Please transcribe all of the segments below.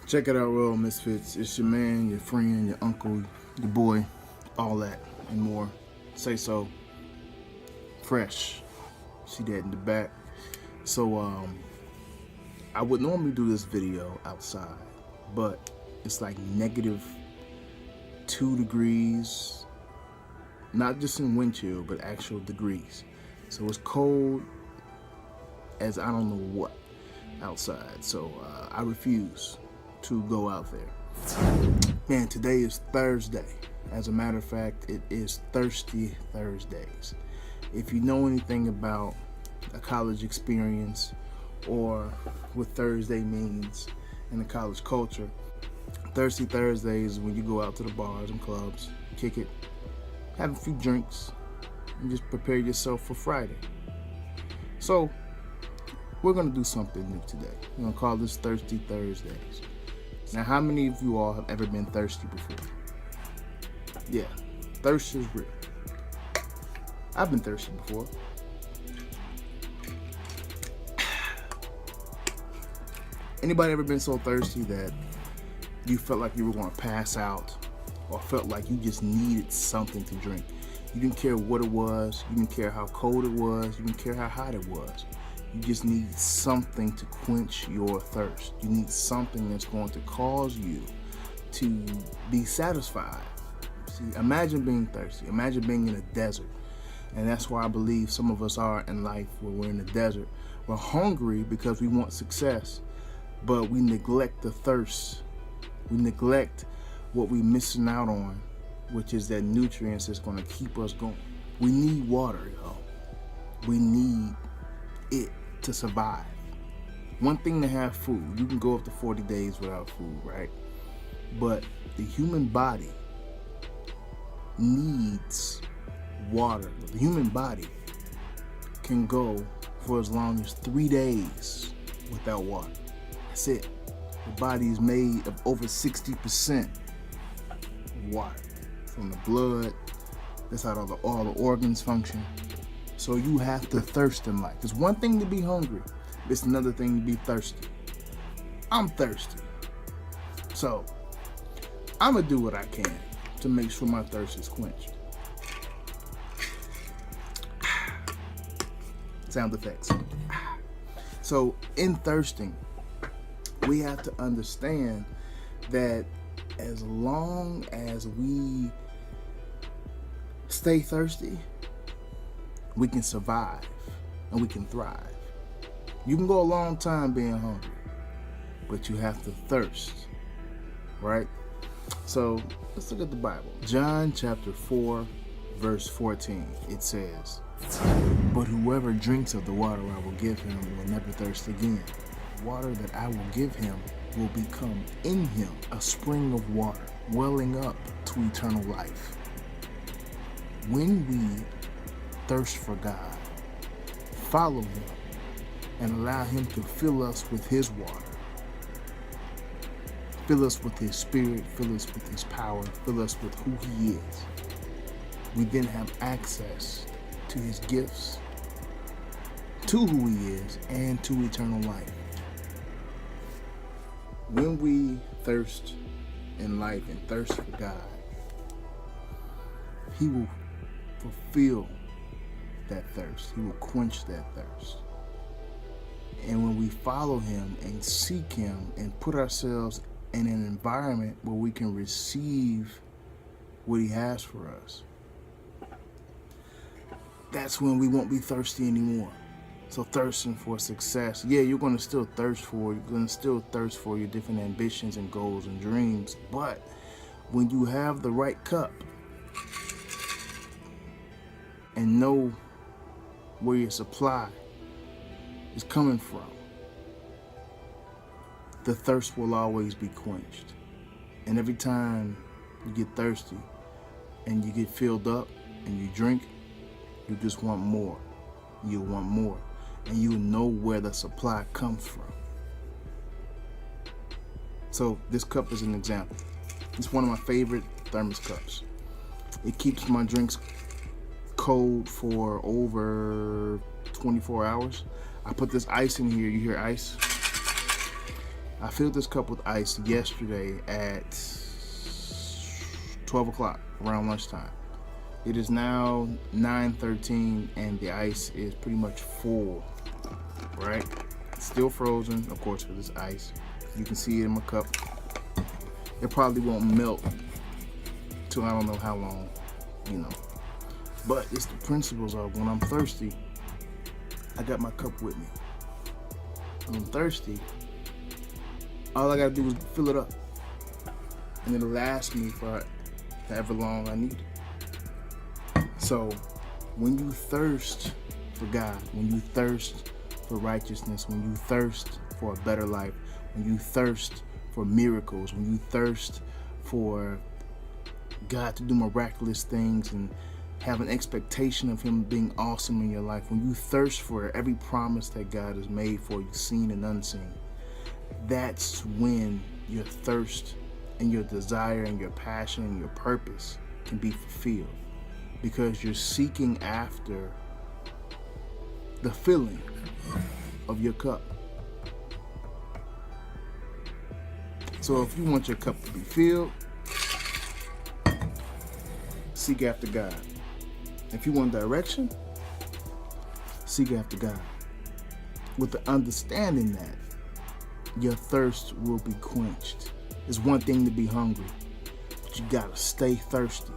Check it out, Royalmisfits. It's your man, your friend, your uncle, your boy, all that and more. Say so. Fresh. See that in the back. So, I would normally do this video outside, but it's like -2 degrees, not just in wind chill, but actual degrees. So it's cold as I don't know what outside. So I refuse to go out there. Man, today is Thursday. As a matter of fact, it is Thirsty Thursdays. If you know anything about a college experience or what Thursday means in the college culture, Thirsty Thursdays is when you go out to the bars and clubs, kick it, have a few drinks, and just prepare yourself for Friday. So we're gonna do something new today. We're gonna call this Thirsty Thursdays. Now, how many of you all have ever been thirsty before? Yeah, thirst is real. I've been thirsty before. Anybody ever been so thirsty that you felt like you were gonna pass out, or felt like you just needed something to drink? You didn't care what it was, you didn't care how cold it was, you didn't care how hot it was. You just need something to quench your thirst. You need something that's going to cause you to be satisfied. See, imagine being thirsty. Imagine being in a desert. And that's why I believe some of us are in life where we're in the desert. We're hungry because we want success, but we neglect the thirst. We neglect what we're missing out on, which is that nutrients that's going to keep us going. We need water, y'all. We need it to survive. One thing to have food. You can go up to 40 days without food, right? But the human body needs water. The human body can go for as long as 3 days without water. That's it. The body is made of over 60% water. From the blood, that's how all the organs function. So you have to thirst in life. It's one thing to be hungry, it's another thing to be thirsty. I'm thirsty. So I'm gonna do what I can to make sure my thirst is quenched. Sound effects. So in thirsting, we have to understand that as long as we stay thirsty, we can survive and we can thrive. You can go a long time being hungry, but you have to thirst, right? So let's look at the Bible. John chapter 4, verse 14, it says, "But whoever drinks of the water I will give him will never thirst again. The water that I will give him will become in him a spring of water, welling up to eternal life." When we thirst for God, follow him, and allow him to fill us with his water, fill us with his spirit, fill us with his power, fill us with who he is, we then have access to his gifts, to who he is, and to eternal life. When we thirst in life and thirst for God, he will fulfill that thirst. He will quench that thirst. And when we follow him and seek him and put ourselves in an environment where we can receive what he has for us, that's when we won't be thirsty anymore. So thirsting for success, yeah, you're going to still thirst for it. You're going to still thirst for your different ambitions and goals and dreams. But when you have the right cup and know where your supply is coming from, the thirst will always be quenched. And every time you get thirsty and you get filled up and you drink, you just want more. You want more. And you know where the supply comes from. So this cup is an example. It's one of my favorite thermos cups. It keeps my drinks cold for over 24 hours. I put this ice in here. You hear ice? I filled this cup with ice yesterday at 12 o'clock, around lunchtime. It is now 9:13 and the ice is pretty much full, right? It's still frozen, of course, because it's ice. You can see it in my cup. It probably won't melt till I don't know how long, you know. But it's the principles of when I'm thirsty, I got my cup with me. When I'm thirsty, all I gotta do is fill it up. And it'll last me for however long I need it. So when you thirst for God, when you thirst for righteousness, when you thirst for a better life, when you thirst for miracles, when you thirst for God to do miraculous things and have an expectation of Him being awesome in your life, when you thirst for every promise that God has made for you, seen and unseen, that's when your thirst and your desire and your passion and your purpose can be fulfilled, because you're seeking after the filling of your cup. So if you want your cup to be filled, seek after God. If you want direction, seek after God, with the understanding that your thirst will be quenched. It's one thing to be hungry, but you gotta stay thirsty.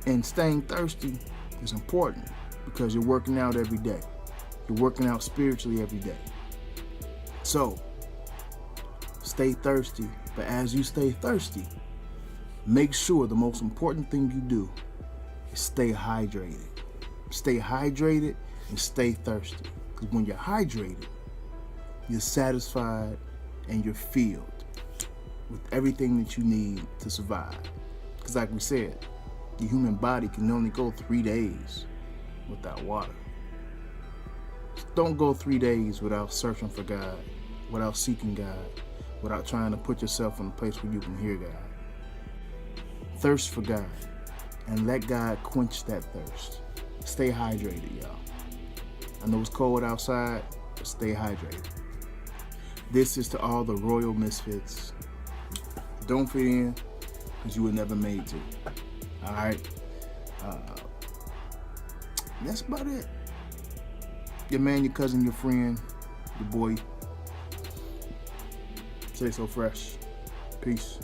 And staying thirsty is important because you're working out every day. You're working out spiritually every day. So, stay thirsty, but as you stay thirsty, make sure the most important thing you do is stay hydrated. Stay hydrated and stay thirsty. Because when you're hydrated, you're satisfied and you're filled with everything that you need to survive. Because like we said, the human body can only go 3 days without water. So don't go 3 days without searching for God, without seeking God, without trying to put yourself in a place where you can hear God. Thirst for God and let God quench that thirst. Stay hydrated, y'all. I know it's cold outside, but stay hydrated. This is to all the Royal Misfits. Don't fit in, because you were never made to. All right? That's about it. Your man, your cousin, your friend, your boy. Stay so fresh. Peace.